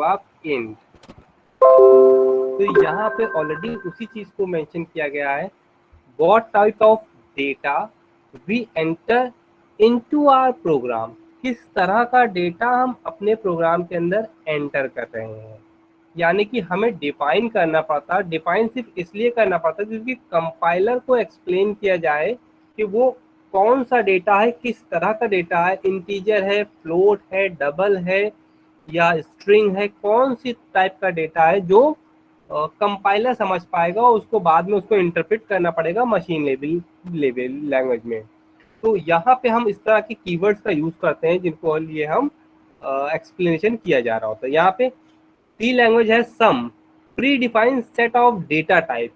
आप इंट। तो यहाँ पे ऑलरेडी उसी चीज को मेंशन किया गया है, what type of data we enter into our program, किस तरह का डेटा हम अपने प्रोग्राम के अंदर एंटर कर रहे हैं। यानी कि हमें डिफाइन करना पड़ता है। डिफाइन सिर्फ इसलिए करना पड़ता है क्योंकि कंपाइलर को एक्सप्लेन किया जाए कि वो कौन सा डेटा है, किस तरह का डेटा है, इंटीजर है, फ्लोट है, डबल है या स्ट्रिंग है, कौन सी टाइप का डेटा है जो कंपाइलर समझ पाएगा और उसको बाद में उसको इंटरप्रेट करना पड़ेगा मशीन लेवल लैंग्वेज में। तो यहाँ पे हम इस तरह की कीवर्ड्स का यूज करते हैं जिनको लिए हम एक्सप्लेनेशन किया जा रहा होता है। यहाँ पे सी लैंग्वेज है some predefined set of data type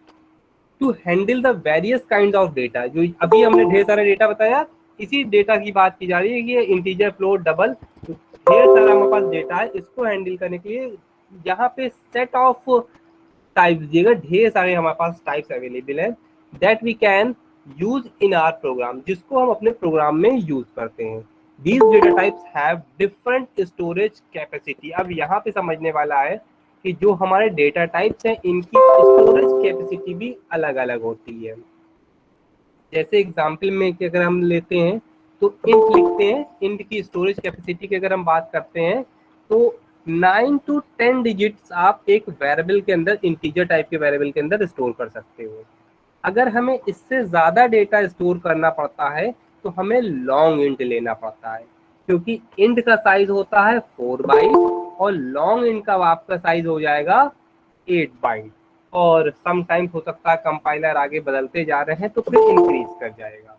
to handle the various kind of data. जो अभी हमने ढेर सारा डेटा बताया, इसी डेटा की बात की जा रही है कि इंटीजर, फ्लोट, डबल, ढेर सारा हमारे पास डेटा है। इसको हैंडल करने के लिए यहाँ पे सेट ऑफ टाइप्स दिएगा, ढेर सारे हमारे पास टाइप्स अवेलेबल है that we can use in our program, जिसको हम अपने प्रोग्राम में यूज करते हैं। These data types have different storage capacity. अब यहाँ पे समझने वाला है कि जो हमारे डेटा टाइप्स हैं इनकी स्टोरेज कैपेसिटी भी अलग अलग होती है। जैसे एग्जाम्पल में कि अगर हम लेते हैं तो इंट लिखते हैं, इंट की स्टोरेज कैपेसिटी की अगर हम बात करते हैं तो 9 to 10 डिजिट्स आप एक वेरिएबल के अंदर, इंटीजर टाइप के वेरिएबल के अंदर स्टोर कर सकते हो। अगर हमें इससे ज्यादा डेटा स्टोर करना पड़ता है तो हमें लॉन्ग इंट लेना पड़ता है, क्योंकि इंट का साइज होता है 4 बाइट और लॉन्ग इंट का आपका साइज हो जाएगा 8 बाइट। और समटाइम्स हो सकता है कंपाइलर आगे बदलते जा रहे हैं तो फिर इंक्रीज कर जाएगा।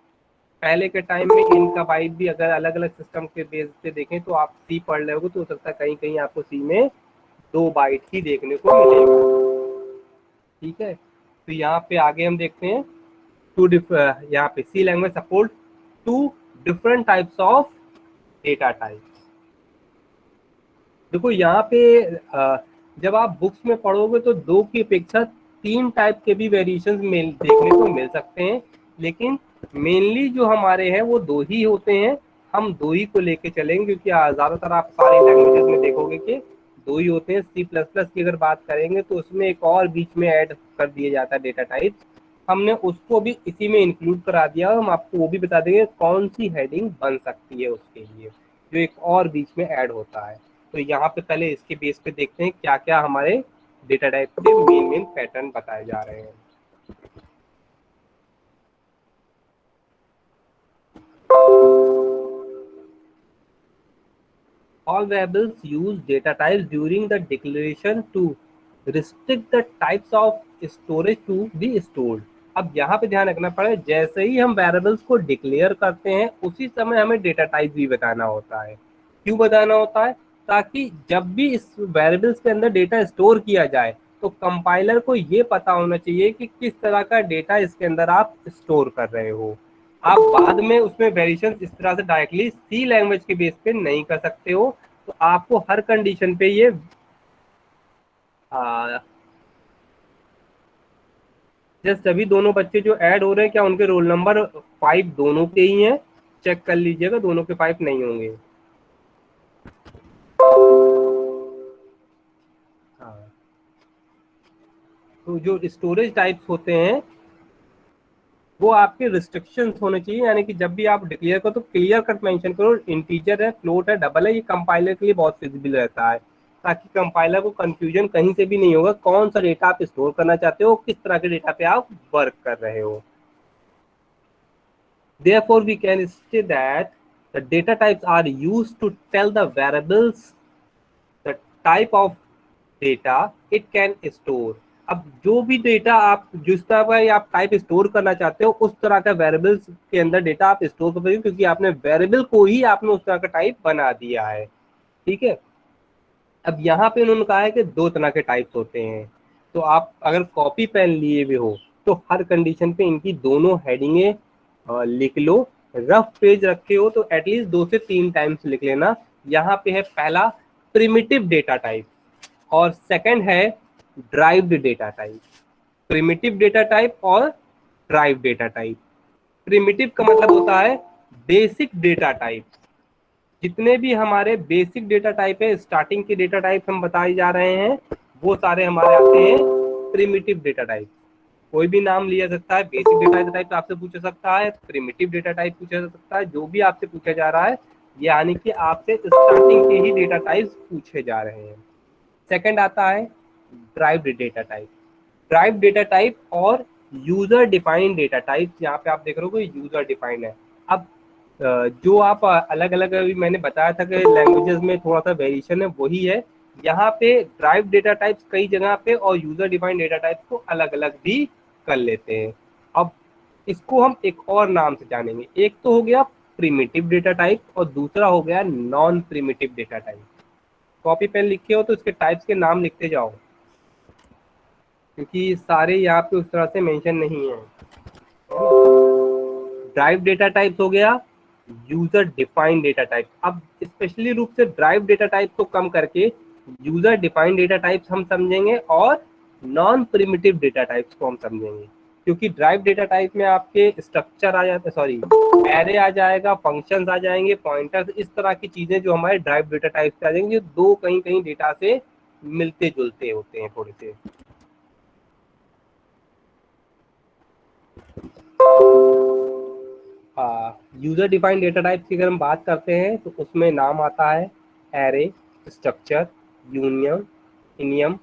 पहले के टाइम में इन का बाइट भी अगर अलग अलग सिस्टम के बेस पे देखें तो आप सी पढ़ रहे हो तो हो सकता है कहीं कहीं आपको सी में 2 बाइट ही देखने को मिलेगा। ठीक है, तो यहाँ पे आगे हम देखते हैं यहाँ पे C language support 2 different types of data types. देखो यहाँ पे जब आप बुक्स में पढ़ोगे तो 2 की अपेक्षा 3 टाइप के भी वेरिएशंस देखने को मिल सकते हैं, लेकिन मेनली जो हमारे हैं वो 2 ही होते हैं। हम 2 ही को लेके चलेंगे क्योंकि ज्यादातर आप सारी लैंग्वेजेस में देखोगे कि 2 ही होते हैं। सी प्लस प्लस की अगर बात करेंगे तो उसमें एक और बीच में ऐड कर दिया जाता है डेटा टाइप, हमने उसको भी इसी में इंक्लूड करा दिया। हम आपको वो भी बता देंगे कौन सी हेडिंग बन सकती है उसके लिए, जो एक और बीच में ऐड होता है। तो यहाँ पे पहले इसके बेस पे देखते हैं क्या क्या हमारे डेटा टाइप के मेन पैटर्न बताए जा रहे हैं। All variables use data types during the declaration to restrict the types of storage to be stored। अब यहाँ पे ध्यान रखना पड़ेगा, जैसे ही हम वेरिएबल्स को डिक्लेयर करते हैं उसी समय हमें डेटा टाइप भी बताना होता है। क्यों बताना होता है? ताकि जब भी इस वेरिएबल्स के अंदर डेटा स्टोर किया जाए तो कंपाइलर को ये पता होना चाहिए कि किस तरह का डेटा इसके अंदर आप स्टोर कर रहे हो। आप बाद में उसमें वेरिएशन इस तरह से डायरेक्टली सी लैंग्वेज के बेस पे नहीं कर सकते हो। तो आपको हर कंडीशन पे ये जस्ट अभी दोनों बच्चे जो ऐड हो रहे हैं क्या उनके रोल नंबर 5 दोनों के ही हैं? चेक कर लीजिएगा, दोनों के 5 नहीं होंगे। हाँ, तो जो स्टोरेज टाइप्स होते हैं वो आपके रिस्ट्रिक्शंस होने चाहिए, यानी कि जब भी आप डिक्लेयर करो तो क्लियर कट मेंशन करो इंटीजर है, फ्लोट है, डबल है। ये कंपाइलर के लिए बहुत फिजिबल रहता है ताकि कंपाइलर को कंफ्यूजन कहीं से भी नहीं होगा कौन सा डेटा आप स्टोर करना चाहते हो, किस तरह के डेटा पे आप वर्क कर रहे हो। Therefore, we can say that the data types are used to tell the variables the type of data it can store। अब जो भी डेटा आप जिस तरह का आप टाइप स्टोर करना चाहते हो उस तरह का वेरिएबल्स के अंदर डेटा आप स्टोर कर सकते हो, क्योंकि आपने वेरिएबल को ही आपने उस तरह का टाइप बना दिया है। ठीक है, अब यहाँ पे उन्होंने कहा है कि 2 तरह के टाइप्स होते हैं। तो आप अगर कॉपी पेन लिए हुए हो तो हर कंडीशन पे इनकी दोनों हेडिंगे लिख लो। रफ पेज रखे हो तो एटलीस्ट 2 से 3 टाइम्स लिख लेना। यहाँ पे है पहला प्रिमिटिव डेटा टाइप और सेकंड है derived data type. Primitive data type और ड्राइव्ड डेटा टाइप। प्रिमिटिव का मतलब होता है बेसिक डेटा टाइप जितने भी हमारे बेसिक डेटा टाइप है, स्टार्टिंग के डेटा टाइप हम बताए जा रहे हैं, वो सारे हमारे आते हैं प्रिमिटिव डेटा टाइप। कोई भी नाम लिया सकता है, बेसिक डेटा टाइप आपसे पूछा सकता है, प्रिमिटिव डेटा टाइप पूछा जा सकता है, जो भी आपसे पूछा जा रहा है, यानी कि आपसे स्टार्टिंग के ही डेटा टाइप्स पूछे जा रहे हैं। सेकंड आता है derived data type. Derived data type और यूजर डिफाइंड डेटा टाइप, यहाँ पे आप देख रहे हो यूजर डिफाइंड है। अब जो आप अलग अलग अभी मैंने बताया था कि लैंग्वेजेस में थोड़ा सा वेरिएशन है, वही है यहाँ पे। ड्राइव डेटा टाइप्स कई जगह पे और यूजर डिफाइंड डेटा टाइप्स को अलग अलग भी कर लेते हैं। अब इसको हम एक और नाम से जानेंगे। एक तो हो गया प्रिमिटिव डेटा टाइप और दूसरा हो गया non primitive data type. Copy pen लिखे हो तो इसके टाइप्स के नाम लिखते जाओ, क्योंकि सारे यहाँ पे उस तरह से मेंशन नहीं है। ड्राइव डेटा टाइप्स हो गया, यूजर डिफाइंड डेटा टाइप। अब स्पेशली रूप से ड्राइव डेटा टाइप को कम करके यूजर डिफाइंड डेटा टाइप्स हम समझेंगे और नॉन प्रिमिटिव डेटा टाइप्स को हम समझेंगे। क्योंकि ड्राइव डेटा टाइप में आपके स्ट्रक्चर आ जाता है, सॉरी एरे आ जाएगा, फंक्शंस आ जाएंगे, पॉइंटर्स, इस तरह की चीजें जो हमारे ड्राइव डेटा टाइप पे आ जाएंगे, जो दो कहीं कहीं डेटा से मिलते जुलते होते हैं थोड़े से। यूजर डिफाइंड डेटा टाइप की अगर हम बात करते हैं तो उसमें नाम आता है एरे, स्ट्रक्चर, यूनियन, इनियम।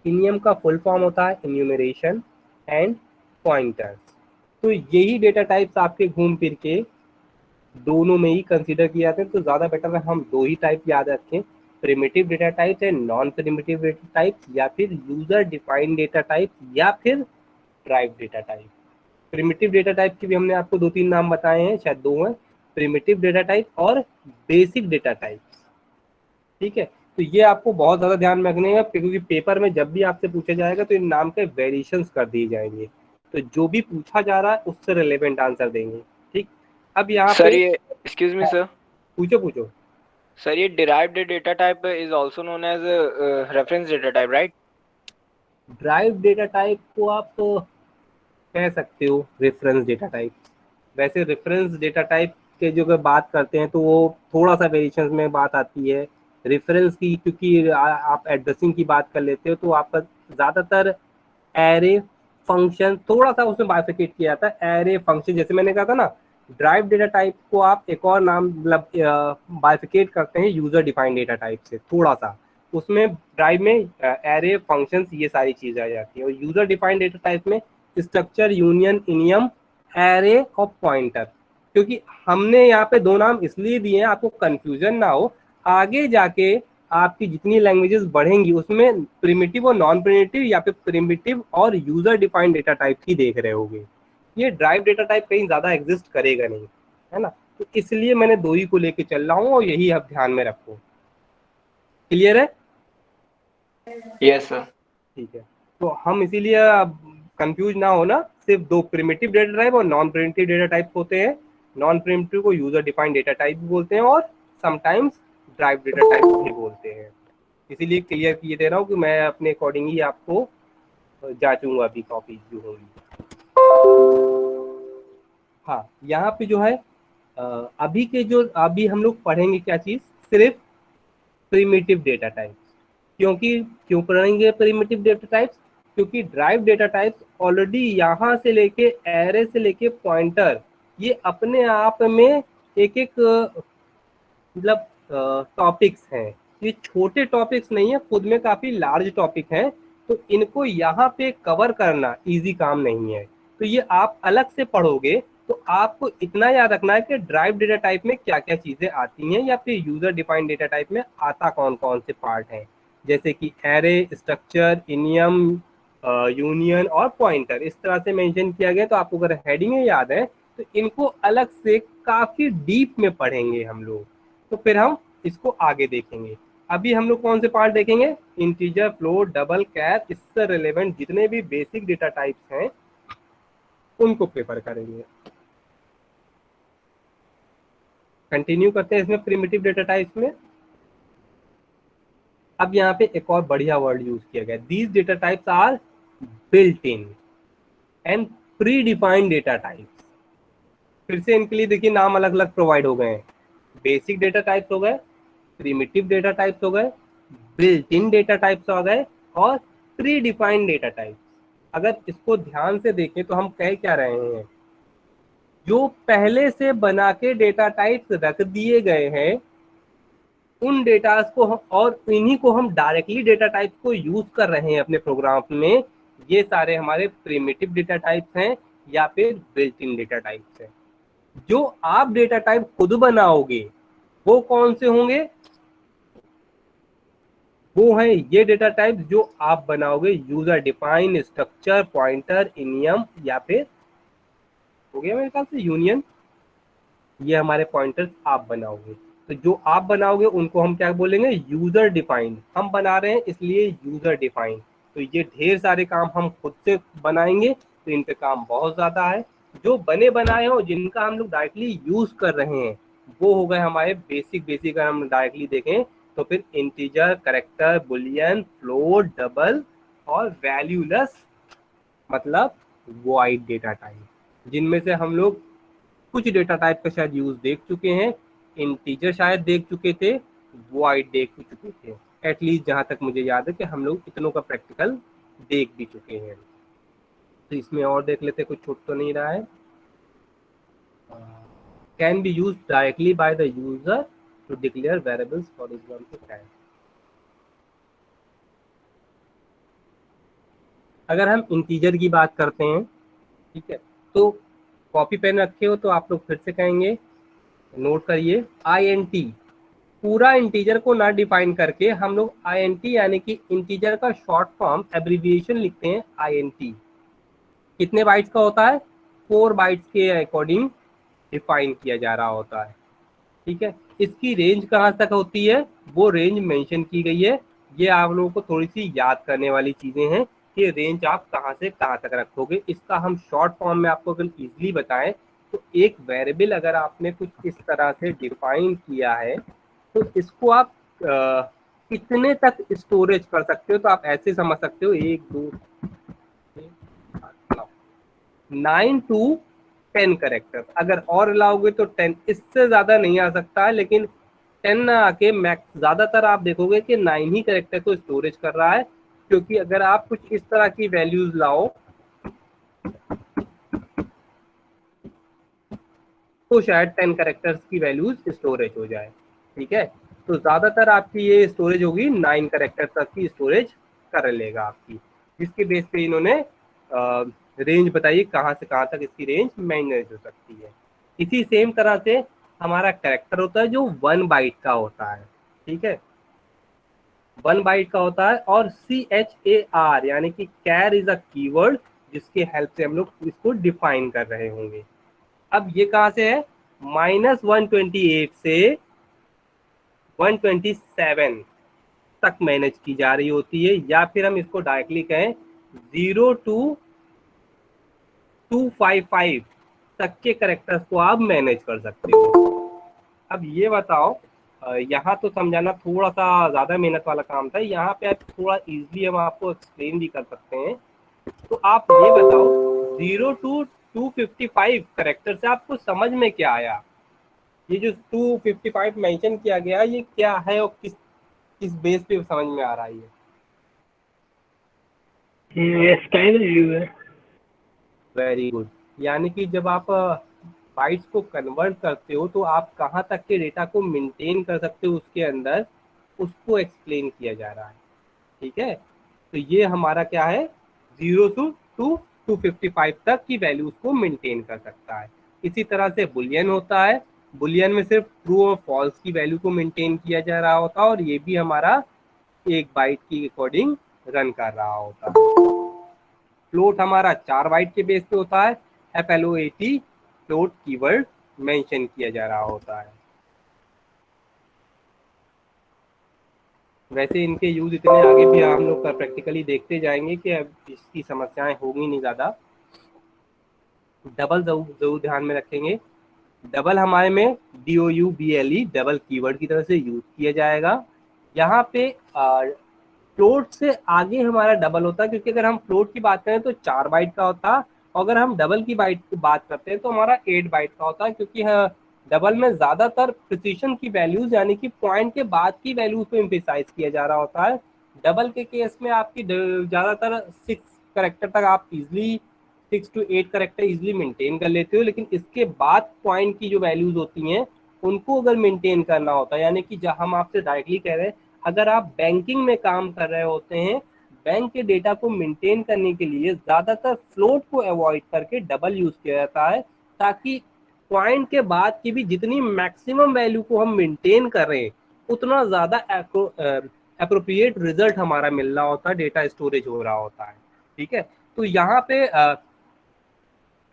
इनियम का फुल फॉर्म होता है इन्यूमरेशन एंड पॉइंटर्स। तो यही डेटा टाइप्स आपके घूम फिर के दोनों में ही कंसीडर किए जाते हैं। तो ज़्यादा बेटर है हम दो ही टाइप याद रखें, प्रिमिटिव डेटा टाइप है, नॉन प्रिमिटिव डेटा टाइप, या फिर यूजर डिफाइंड डेटा टाइप, या फिर drive data type. Primitive data type की भी हमने आपको दो तीन नाम बताए हैं, शायद दो हैं, प्रिमिटिव डेटा टाइप और बेसिक डेटा टाइप। ठीक है, तो ये आपको बहुत ज़्यादा ध्यान में रखने का, क्योंकि पेपर में जब भी आपसे पूछा जाएगा तो इन नाम के वेरिएशंस कर दिए जाएंगे, तो जो भी पूछा जा रहा है उससे रिलेवेंट आंसर देंगे। ठीक, अब यहाँ सर पे ये एक्सक्यूज मी सर, पूछो पूछो। सर ये derived data type is also known as reference data type, right? Derived data type को आप कह सकते हो रेफरेंस डेटा टाइप। वैसे रेफरेंस डेटा टाइप के जो अगर बात करते हैं तो वो थोड़ा सा वेरिएशन में बात आती है रेफरेंस की, क्योंकि आप एड्रेसिंग की बात कर लेते हो तो आपका ज़्यादातर एरे फंक्शन थोड़ा सा उसमें बाइफिकेट किया जाता है। एरे फंक्शन जैसे मैंने कहा था ना, ड्राइव डेटा टाइप को आप एक और नाम मतलब बाइफिकेट करते हैं यूजर डिफाइंड डेटा टाइप से थोड़ा सा। उसमें ड्राइव में एरे फंक्शंस ये सारी चीजें आ जाती है, और यूजर डिफाइंड डेटा टाइप में स्ट्रक्चर, यूनियन, इनियम, एरे और पॉइंटर। क्योंकि हमने यहाँ पे दो नाम इसलिए दिए हैं आपको कंफ्यूजन ना हो, आगे जाके आपकी जितनी लैंग्वेजेस बढ़ेंगी उसमें प्रिमिटिव और नॉन प्रिमिटिव या फिर प्रिमिटिव और यूजर डिफाइंड डेटा टाइप ही देख रहे होगे। ये ड्राइव डेटा टाइप कहीं ज्यादा एग्जिस्ट करेगा नहीं, है ना। तो इसलिए मैंने दो ही को लेके चल रहा हूँ और यही आप ध्यान में रखो। क्लियर है? Yes sir. ठीक है, तो हम इसीलिए अब कंफ्यूज ना हो ना, सिर्फ दो प्रिमिटिव डेटा टाइप और नॉन प्रिमिटिव डेटा टाइप होते हैं। नॉन प्रिमिटिव को यूजर डिफाइंड डेटा टाइप भी बोलते हैं और समटाइम्स ड्राइव डेटा टाइप भी बोलते हैं। इसीलिए क्लियर किए दे रहा हूँ कि मैं अपने अकॉर्डिंग ही आपको जांचूंगा अभी कॉपी जो होगी। हाँ, यहाँ पे जो है अभी के जो अभी हम लोग पढ़ेंगे क्या चीज, सिर्फ प्रिमिटिव डेटा टाइप्स। क्योंकि क्यों पढ़ेंगे प्रिमिटिव डेटा टाइप्स? क्योंकि ड्राइव डेटा टाइप्स ऑलरेडी यहाँ से लेके एरे से लेके पॉइंटर, ये अपने आप में एक एक मतलब टॉपिक्स हैं। ये छोटे टॉपिक्स नहीं है, खुद में काफी लार्ज टॉपिक हैं। तो इनको यहाँ पे कवर करना इजी काम नहीं है। तो ये आप अलग से पढ़ोगे तो आपको इतना याद रखना है कि ड्राइव डेटा टाइप में क्या क्या चीजें आती हैं, या फिर यूजर डिफाइंड डेटा टाइप में आता कौन कौन से पार्ट हैं, जैसे कि एरे, स्ट्रक्चर, इनियम, यूनियन और पॉइंटर। इस तरह से मेंशन किया गया। तो आपको अगर हेडिंग याद है तो इनको अलग से काफी डीप में पढ़ेंगे हम लोग, तो फिर हम इसको आगे देखेंगे। अभी हम लोग कौन से पार्ट देखेंगे? इंटीजर, फ्लोट, डबल, कैर, इससे रिलेवेंट जितने भी बेसिक डेटा टाइप्स हैं उनको प्रेफर करेंगे। कंटिन्यू करते हैं इसमें प्रिमिटिव डेटा टाइप्स में। अब यहाँ पे एक और बढ़िया वर्ड यूज किया गया, these data types are built in and predefined data types. फिर से इनके लिए देखिए नाम अलग अलग प्रोवाइड हो गए हैं। बेसिक डेटा टाइप्स हो गए, प्रिमिटिव डेटा टाइप्स हो गए, बिल्ट इन डेटा टाइप्स हो गए और प्री डिफाइंड डेटा टाइप्स। अगर इसको ध्यान से देखें तो हम कह क्या रहे हैं, जो पहले से बना के डेटा टाइप्स रख दिए गए हैं उन डेटा को और इन्हीं को हम डायरेक्टली डेटा टाइप्स को यूज कर रहे हैं अपने प्रोग्राम में, ये सारे हमारे प्रिमिटिव डेटा टाइप्स हैं या फिर बिल्ट इन डेटा टाइप्स हैं। जो आप डेटा टाइप खुद बनाओगे वो कौन से होंगे, वो है ये डेटा टाइप जो आप बनाओगे, यूजर डिफाइन, स्ट्रक्चर, पॉइंटर, इनियम या फिर हो गया मेरे ख्याल से यूनियन, ये हमारे पॉइंटर्स आप बनाओगे। तो जो आप बनाओगे उनको हम क्या बोलेंगे, यूजर डिफाइंड। हम बना रहे हैं इसलिए यूजर डिफाइंड। तो ये ढेर सारे काम हम खुद से बनाएंगे तो इन पे काम बहुत ज्यादा है। जो बने बनाए हो जिनका हम लोग डायरेक्टली यूज कर रहे हैं वो हो गए हमारे बेसिक। अगर हम डायरेक्टली देखें तो फिर integer, character, Boolean, float, double और वैल्यूलेस मतलब वॉइड डेटा टाइप, जिनमें से हम लोग कुछ डेटा टाइप का शायद यूज देख चुके हैं। इंटीजर शायद देख चुके थे, वॉइड देख चुके थे, एटलीस्ट जहां तक मुझे याद है कि हम लोग इतनों का प्रैक्टिकल देख भी चुके हैं। तो इसमें और देख लेते, कुछ छूट तो नहीं रहा है। Can be use directly by the user to declare variables for example can. अगर हम इंटीजर की बात करते हैं, ठीक है, तो कॉपी पेन रखे हो तो आप लोग फिर से कहेंगे, नोट करिए, INT पूरा इंटीजर को ना डिफाइन करके हम लोग INT यानी कि इंटीजर का शॉर्ट फॉर्म एब्रिविएशन लिखते हैं INT। कितने बाइट्स का होता है, 4 बाइट्स के अकॉर्डिंग डिफाइन किया जा रहा होता है। ठीक है, इसकी रेंज कहाँ तक होती है वो रेंज मेंशन की गई है। ये आप लोगों को थोड़ी सी याद करने वाली चीजें हैं कि रेंज आप कहाँ से कहाँ तक रखोगे। इसका हम शॉर्ट फॉर्म में आपको अगर इजीली बताएं तो एक वेरिएबल अगर आपने कुछ इस तरह से डिफाइन किया है तो इसको आप कितने तक स्टोरेज कर सकते हो, तो आप ऐसे समझ सकते हो 1 2 9 to 10 करेक्टर। अगर और लाओगे तो 10, इससे ज्यादा नहीं आ सकता है, लेकिन 10 ना आके मैक्स ज्यादातर आप देखोगे कि 9 ही करेक्टर को स्टोरेज कर रहा है। क्योंकि अगर आप कुछ इस तरह की वैल्यूज लाओ तो शायद 10 करेक्टर्स की वैल्यूज स्टोरेज हो जाए। ठीक है, तो ज्यादातर आपकी ये स्टोरेज होगी 9 करेक्टर तक की स्टोरेज कर लेगा आपकी, जिसके बेस पे इन्होंने रेंज बताइए कहाँ से कहाँ तक इसकी रेंज मैनेज हो सकती है। इसी सेम तरह से हमारा कैरेक्टर होता है जो 1 बाइट का होता है। ठीक है, 1 बाइट का होता है और CHAR यानी कि कैर इज अ कीवर्ड जिसके हेल्प से हम लोग इसको डिफाइन कर रहे होंगे। अब ये कहाँ से है, -128 से 127 तक मैनेज की जा रही होती है, या फिर हम इसको डायरेक्टली कहें 0 to 255 तक के करेक्टर्स को आप मैनेज कर सकते हो। अब ये बताओ, यहाँ तो समझाना थोड़ा सा ज़्यादा मेहनत वाला काम था, यहाँ पे आप थोड़ा इजीली हम आपको एक्सप्लेन भी कर सकते हैं। तो आप ये बताओ 0 to 255 करेक्टर से आपको समझ में क्या आया, ये जो 255 मेंशन किया गया ये क्या है और किस बेस पे समझ में आ रहा है ये स्टाइल व्यू है। वेरी गुड, यानी कि जब आप बाइट्स को कन्वर्ट करते हो तो आप कहाँ तक के डेटा को मेंटेन कर सकते हो उसके अंदर, उसको एक्सप्लेन किया जा रहा है। ठीक है, तो ये हमारा क्या है, 0 to 255 तक की वैल्यूज को मेंटेन कर सकता है। इसी तरह से बुलियन होता है, बुलियन में सिर्फ ट्रू और फॉल्स की वैल्यू को मेंटेन किया जा रहा होता है और ये भी हमारा 1 बाइट की अकॉर्डिंग रन कर रहा होता है। फ्लोट हमारा 4 बाइट के बेस पे होता है, FLOAT फ्लोट कीवर्ड मेंशन किया जा रहा होता है। वैसे इनके यूज इतने आगे भी हम लोग प्रैक्टिकली देखते जाएंगे कि अब इसकी समस्याएं होगी नहीं ज़्यादा। डबल जरूर ध्यान में रखेंगे, डबल हमारे में DOUBLE डबल कीवर्ड की तरह से यूज किया जाएगा। यहाँ पे फ्लोट से आगे हमारा डबल होता है, क्योंकि अगर हम फ्लोट की बात करें तो 4 बाइट का होता है, और अगर हम डबल की बाइट की बात करते हैं तो हमारा 8 बाइट का होता है, क्योंकि डबल में ज्यादातर प्रिसीशन की वैल्यूज यानी कि पॉइंट के बाद की वैल्यूज पे एम्फेसाइज किया जा रहा होता है। डबल के केस में आपकी ज्यादातर 6 करेक्टर तक आप easily 6 to 8 character easily maintain कर लेते हो, लेकिन इसके बाद पॉइंट की जो वैल्यूज होती हैं उनको अगर मेंटेन करना होता है, यानी कि जहाँ हम आपसे डायरेक्टली कह रहे हैं अगर आप बैंकिंग में काम कर रहे होते हैं, बैंक के डेटा को मेंटेन करने के लिए ज्यादातर फ्लोट को अवॉइड करके डबल यूज किया जाता है, ताकि पॉइंट के बाद की भी जितनी मैक्सिमम वैल्यू को हम मेंटेन कर रहे हैं उतना ज्यादा अप्रोप्रिएट रिजल्ट हमारा मिल रहा होता है, डेटा स्टोरेज हो रहा होता है। ठीक है, तो यहाँ पे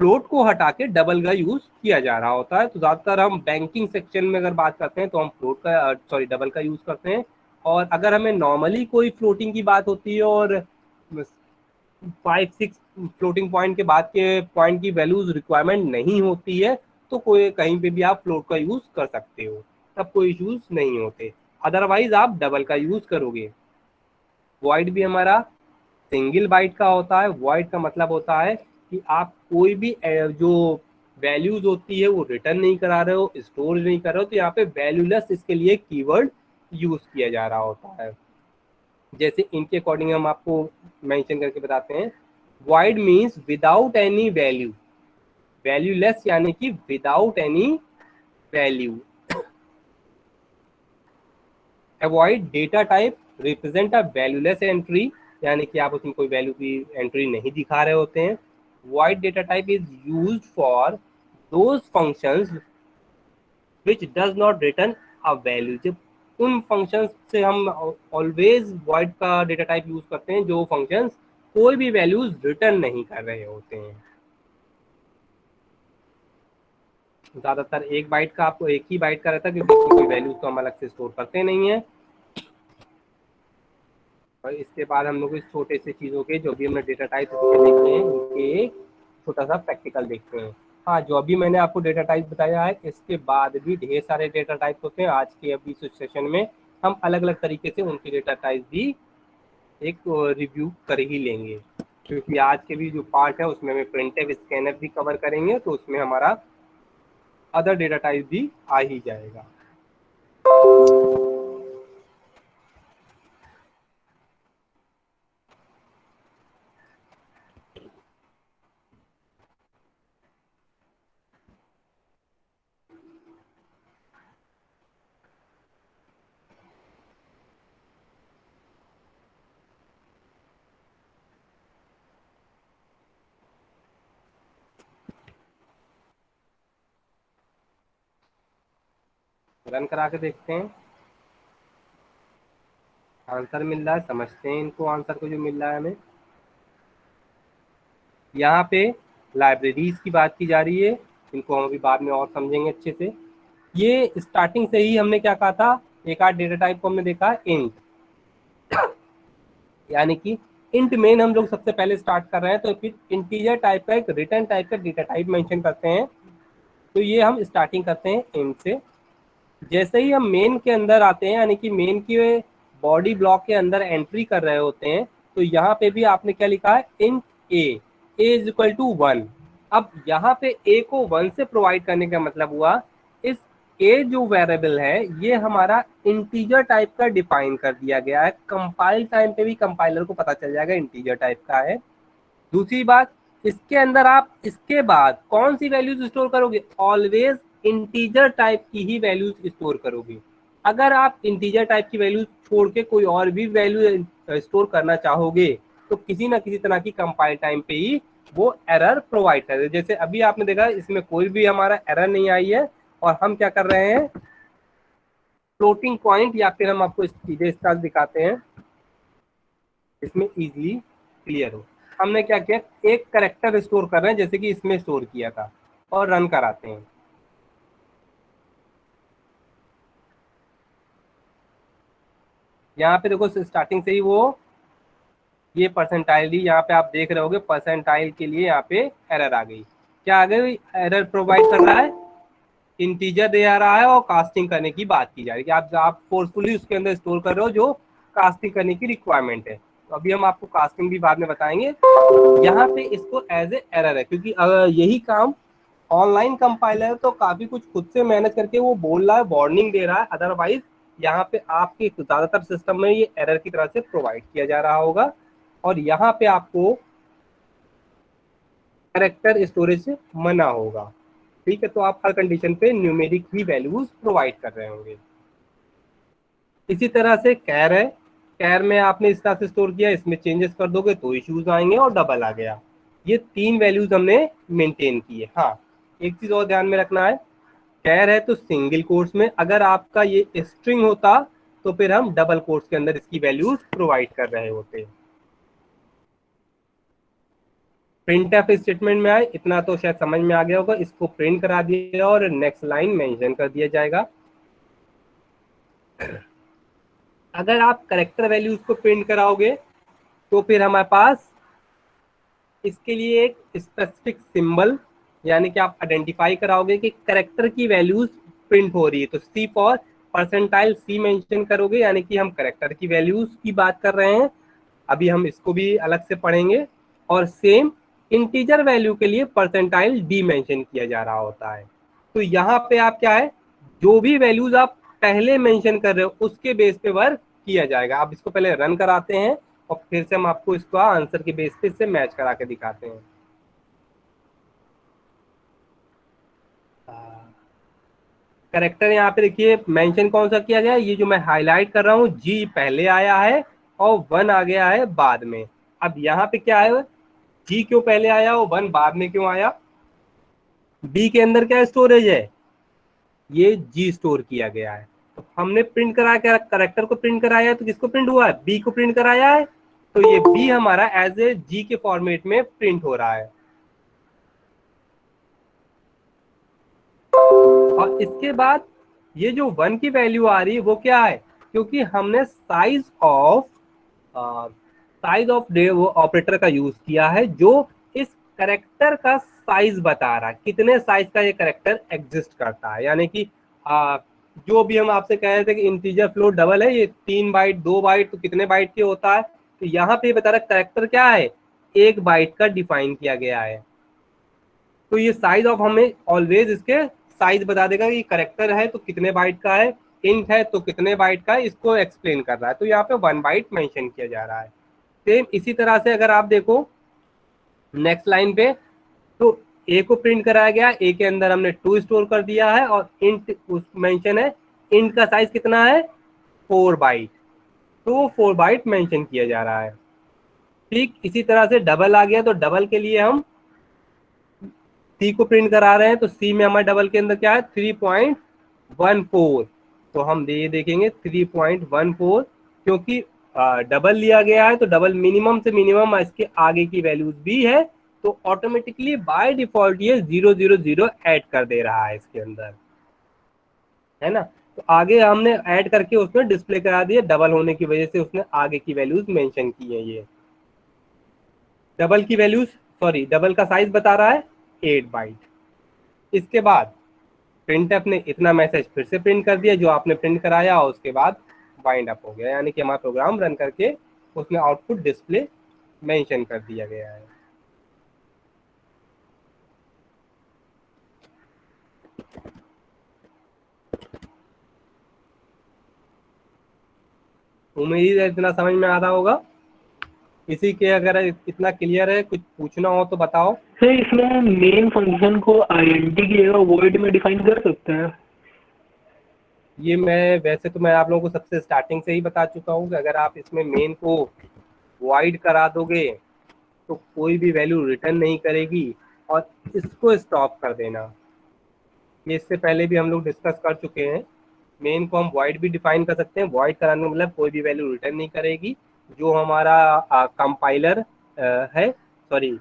फ्लोट को हटा के डबल का यूज किया जा रहा होता है। तो ज्यादातर हम बैंकिंग सेक्शन में अगर बात करते हैं तो हम फ्लोट का डबल का यूज करते हैं, और अगर हमें नॉर्मली कोई फ्लोटिंग की बात होती है और 5-6 फ्लोटिंग पॉइंट के बाद के पॉइंट की वैल्यूज रिक्वायरमेंट नहीं होती है तो कोई कहीं पे भी आप फ्लोट का यूज कर सकते हो, तब कोई इश्यूज नहीं होते। अदरवाइज आप डबल का यूज करोगे। वॉइड भी हमारा सिंगल बाइट का होता है। वॉइड का मतलब होता है कि आप कोई भी जो वैल्यूज होती है वो रिटर्न नहीं करा रहे हो, स्टोर नहीं कर रहे हो, तो यहाँ पे वैल्यूलेस इसके लिए कीवर्ड यूज किया जा रहा होता है। जैसे इनके अकॉर्डिंग हम आपको मेंशन करके बताते हैं, void means without any value, valueless यानी कि without any value. Avoid data type represent a valueless entry, यानी कि आप उसमें कोई वैल्यू की एंट्री नहीं दिखा रहे होते हैं। void data type is used for those functions which does not return a value। जब उन फंक्शंस से हम ऑलवेज void का डेटा टाइप यूज करते हैं जो फंक्शंस कोई भी वैल्यूज रिटर्न नहीं कर रहे होते हैं। ज्यादातर एक बाइट का आपको एक ही बाइट का रहता है क्योंकि कोई वैल्यूज तो हम अलग से स्टोर करते नहीं है। और इसके बाद हम लोग इस छोटे से चीजों के जो भी हमने डेटा टाइप देखते हैं उनके एक छोटा सा प्रैक्टिकल देखते हैं। हाँ, जो अभी मैंने आपको डेटा टाइप बताया है इसके बाद भी ढेर सारे डेटा टाइप होते हैं। आज के अभी सेशन में हम अलग अलग तरीके से उनके डेटा टाइप भी एक रिव्यू कर ही लेंगे, क्योंकि आज के भी जो पार्ट है उसमें हमें प्रिंटफ स्कैनर भी कवर करेंगे, तो उसमें हमारा अदर डेटा टाइप भी आ ही जाएगा। रन करा के देखते हैं, आंसर मिल रहा है, समझते हैं इनको आंसर को जो मिल रहा है हमें। यहाँ पे लाइब्रेरीज की बात की जा रही है, इनको हम अभी बाद में और समझेंगे अच्छे से। ये स्टार्टिंग से ही हमने क्या कहा था, एक आध डेटा टाइप को हमने देखा इंट, यानी कि इंट मेन हम लोग सबसे पहले स्टार्ट कर रहे हैं, तो फिर इंटीजर टाइप का एक रिटर्न टाइप का डेटा टाइप मेंशन करते हैं। तो ये हम स्टार्टिंग करते हैं इंट से। जैसे ही हम मेन के अंदर आते हैं, यानी कि मेन की बॉडी ब्लॉक के अंदर एंट्री कर रहे होते हैं, तो यहाँ पे भी आपने क्या लिखा है, int a is equal to 1। अब यहाँ पे ए को 1 से प्रोवाइड करने का मतलब हुआ इस ए जो वेरिएबल है ये हमारा इंटीजर टाइप का डिफाइन कर दिया गया है। कंपाइल टाइम पे भी कंपाइलर को पता चल जाएगा इंटीजर टाइप का है। दूसरी बात, इसके अंदर आप इसके बाद कौन सी वैल्यूज स्टोर करोगे, ऑलवेज इंटीजर टाइप की ही वैल्यूज स्टोर करोगे। अगर आप इंटीजर टाइप की वैल्यूज छोड़ के कोई और भी वैल्यू स्टोर करना चाहोगे तो किसी ना किसी तरह की कंपाइल टाइम पे ही वो एरर प्रोवाइड कर दे। जैसे अभी आपने देखा इसमें कोई भी हमारा एरर नहीं आई है और हम क्या कर रहे हैं, फ्लोटिंग पॉइंट, या फिर हम आपको सीधे इसका दिखाते हैं इसमें इजीली क्लियर हो। हमने क्या किया, एक कैरेक्टर स्टोर कर रहे हैं जैसे कि इसमें स्टोर किया था, और रन कराते हैं। यहाँ पे देखो स्टार्टिंग से ही वो ये परसेंटाइल दी, यहाँ पे आप देख रहे होगे परसेंटाइल के लिए यहाँ पे एरर आ गई। क्या आ गई, एरर प्रोवाइड कर रहा है, इंटीजर दे आ रहा है और कास्टिंग करने की बात की जा रही है कि आप फोर्सफुली उसके अंदर स्टोर कर रहे हो जो कास्टिंग करने की रिक्वायरमेंट है। तो अभी हम आपको कास्टिंग भी बाद में बताएंगे। यहाँ पे इसको एज ए एरर है क्योंकि यही काम ऑनलाइन कंपाइलर तो काफी कुछ खुद से मैनेज करके वो बोल रहा है, वार्निंग दे रहा है, अदरवाइज यहाँ पे आपके ज्यादातर सिस्टम में ये एरर की तरह से प्रोवाइड किया जा रहा होगा, और यहाँ पे आपको कैरेक्टर स्टोरेज से मना होगा। ठीक है, तो आप हर कंडीशन पे न्यूमेरिक ही वैल्यूज प्रोवाइड कर रहे होंगे। इसी तरह से कैर है, कैर में आपने इस तरह से स्टोर किया, इसमें चेंजेस कर दोगे तो इश्यूज आएंगे और डबल आ गया। ये 3 वैल्यूज हमने मेंटेन किए। हाँ, एक चीज और ध्यान में रखना है, कैर है तो सिंगल कोट्स में, अगर आपका ये स्ट्रिंग होता तो फिर हम डबल कोट्स के अंदर इसकी वैल्यूज प्रोवाइड कर रहे होते। प्रिंटफ स्टेटमेंट में आए, इतना तो शायद समझ में आ गया होगा, इसको प्रिंट करा दिया और नेक्स्ट लाइन मेंशन कर दिया जाएगा। अगर आप करेक्टर वैल्यूज को प्रिंट कराओगे तो फिर हमारे पास इसके लिए एक स्पेसिफिक सिंबल, यानी कि आप आइडेंटिफाई कराओगे कि करेक्टर की वैल्यूज प्रिंट हो रही है, तो सी फॉर परसेंटाइल सी मेंशन करोगे, यानी कि हम करेक्टर की वैल्यूज की बात कर रहे हैं। अभी हम इसको भी अलग से पढ़ेंगे। और सेम इंटीजर वैल्यू के लिए परसेंटाइल डी मेंशन किया जा रहा होता है। तो यहाँ पे आप क्या है, जो भी वैल्यूज आप पहले मेंशन कर रहे हो उसके बेस पे वर्क किया जाएगा। आप इसको पहले रन कराते हैं और फिर से हम आपको इसका आंसर के बेस पे इससे मैच करा के दिखाते हैं। करेक्टर यहाँ पे देखिए मेंशन कौन सा किया गया है, ये जो मैं हाईलाइट कर रहा हूँ, जी पहले आया है और 1 आ गया है बाद में। अब यहाँ पे क्या है, जी क्यों पहले आया और 1 बाद में क्यों आया? बी के अंदर क्या स्टोरेज है, ये जी स्टोर किया गया है। तो हमने प्रिंट कराया, करेक्टर को प्रिंट कराया है, तो किसको प्रिंट हुआ है, बी को प्रिंट कराया है, तो ये बी हमारा एज ए जी के फॉर्मेट में प्रिंट हो रहा है। और इसके बाद ये जो 1 की वैल्यू आ रही है वो क्या है, क्योंकि हमने साइज ऑफ वो ऑपरेटर का यूज किया है, जो इस करेक्टर का साइज बता रहा है, कितने साइज का ये करेक्टर एग्जिस्ट करता है। यानी कि जो भी हम आपसे कह रहे थे कि इंटीजर फ्लोट डबल है, ये 3 बाइट 2 बाइट तो कितने बाइट के होता है, तो यहाँ पे बता रहा है करेक्टर क्या है, 1 बाइट का डिफाइन किया गया है। तो ये साइज ऑफ हमें ऑलवेज इसके साइज बता देगा कि करेक्टर है तो कितने बाइट का है, इंट है तो कितने बाइट का है, इसको एक्सप्लेन कर रहा है। तो यहाँ पे 1 बाइट मेंशन किया जा रहा है। सेम इसी तरह से अगर आप देखो नेक्स्ट लाइन पे, तो ए को प्रिंट कराया गया, ए के अंदर हमने 2 स्टोर कर दिया है और इंट उस मेंशन है, इंट का साइज कितना है 4 बाइट, तो वो 4 बाइट मेंशन किया जा रहा है। ठीक इसी तरह से डबल आ गया, तो डबल के लिए हम सी को प्रिंट करा रहे हैं, तो सी में हमारे डबल के अंदर क्या है 3.14, तो हम ये देखेंगे 3.14, क्योंकि डबल लिया गया है तो डबल मिनिमम से मिनिमम इसके आगे की वैल्यूज भी है, तो ऑटोमेटिकली बाय डिफॉल्ट ये 000 ऐड कर दे रहा है इसके अंदर, है ना। तो आगे हमने ऐड करके उसमें डिस्प्ले करा दिया, डबल होने की वजह से उसने आगे की वैल्यूज मेंशन की है। ये डबल की वैल्यूज, सॉरी डबल का साइज बता रहा है 8 बाइट। इसके बाद प्रिंटफ ने इतना मैसेज फिर से प्रिंट कर दिया जो आपने प्रिंट कराया, और उसके बाद वाइंड अप हो गया, यानी कि हमारा प्रोग्राम रन करके उसमें आउटपुट डिस्प्ले मेंशन कर दिया गया है। उम्मीद है इतना समझ में आता होगा। इसी के अगर इतना क्लियर है, कुछ पूछना हो तो बताओ। सर इसमें मेन फंक्शन को आईएनटी की जगह वॉइड में डिफाइन कर सकते हैं? ये वैसे तो मैं आप लोगों को सबसे स्टार्टिंग से ही बता चुका हूँ कि अगर आप इसमें मेन को वॉइड करा दोगे तो कोई भी वैल्यू रिटर्न नहीं करेगी, और इसको स्टॉप कर देना, ये इससे पहले भी हम लोग डिस्कस कर चुके हैं। मेन को हम वॉइड भी डिफाइन कर सकते हैं, वॉइड कराने का मतलब कोई भी वैल्यू रिटर्न नहीं करेगी। जो हमारा कंपाइलर है, सॉरी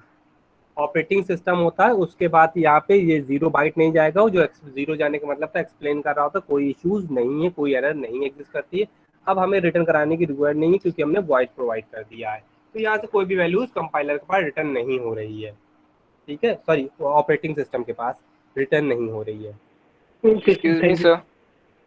ऑपरेटिंग सिस्टम होता है, उसके बाद यहाँ पे ये 0 बाइट नहीं जाएगा, जो 0 जाने का मतलब था एक्सप्लेन कर रहा होता, कोई इश्यूज नहीं है, कोई एरर नहीं एग्जिस्ट करती है। अब हमें रिटर्न कराने की रिक्वायर्ड नहीं है क्योंकि हमने वॉइड प्रोवाइड कर दिया है, तो यहाँ से कोई भी वैल्यूज कंपाइलर के पास रिटर्न नहीं हो रही है। ठीक है, सॉरी ऑपरेटिंग सिस्टम के पास रिटर्न नहीं हो रही है। एक्सक्यूज मी सर,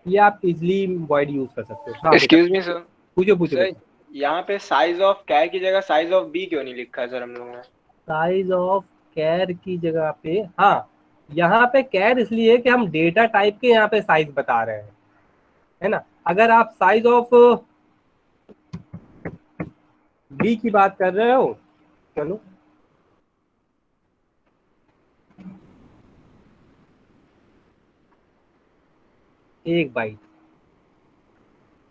ये आप इजिली वॉइड यूज कर सकते हो। हाँ एक्सक्यूज मी सर, पूछो पूछो। सर यहाँ पे साइज ऑफ कैर की जगह साइज ऑफ बी क्यों नहीं लिखा है सर हम लोगों ने? साइज ऑफ कैर की जगह पे, हाँ यहाँ पे कैर इसलिए कि हम डेटा टाइप के यहाँ पे साइज बता रहे हैं, है ना। अगर आप साइज ऑफ बी की बात कर रहे हो, चलो एक बाइट,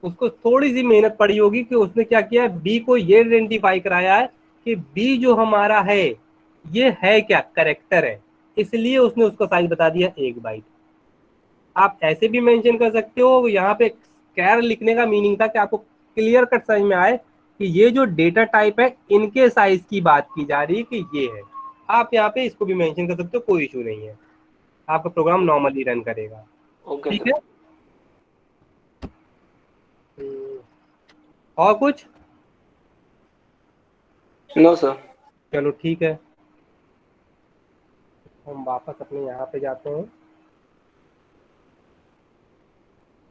उसको थोड़ी सी मेहनत पड़ी होगी कि उसने क्या किया, बी को ये आइडेंटिफाई कराया है कि बी जो हमारा है ये है क्या, करेक्टर है, इसलिए उसने उसको साइज बता दिया 1 बाइट। आप ऐसे भी मेंशन कर सकते हो, यहाँ पे कैर लिखने का मीनिंग था कि आपको क्लियर कट समझ में आए कि ये जो डेटा टाइप है इनके साइज की बात की जा रही है कि ये है। आप यहाँ पे इसको भी मेंशन कर सकते हो, कोई इशू नहीं है, आपका प्रोग्राम नॉर्मली रन करेगा। ओके ठीक सर। है। और कुछ? No sir. चलो ठीक है, हम वापस अपने यहाँ पे जाते हैं।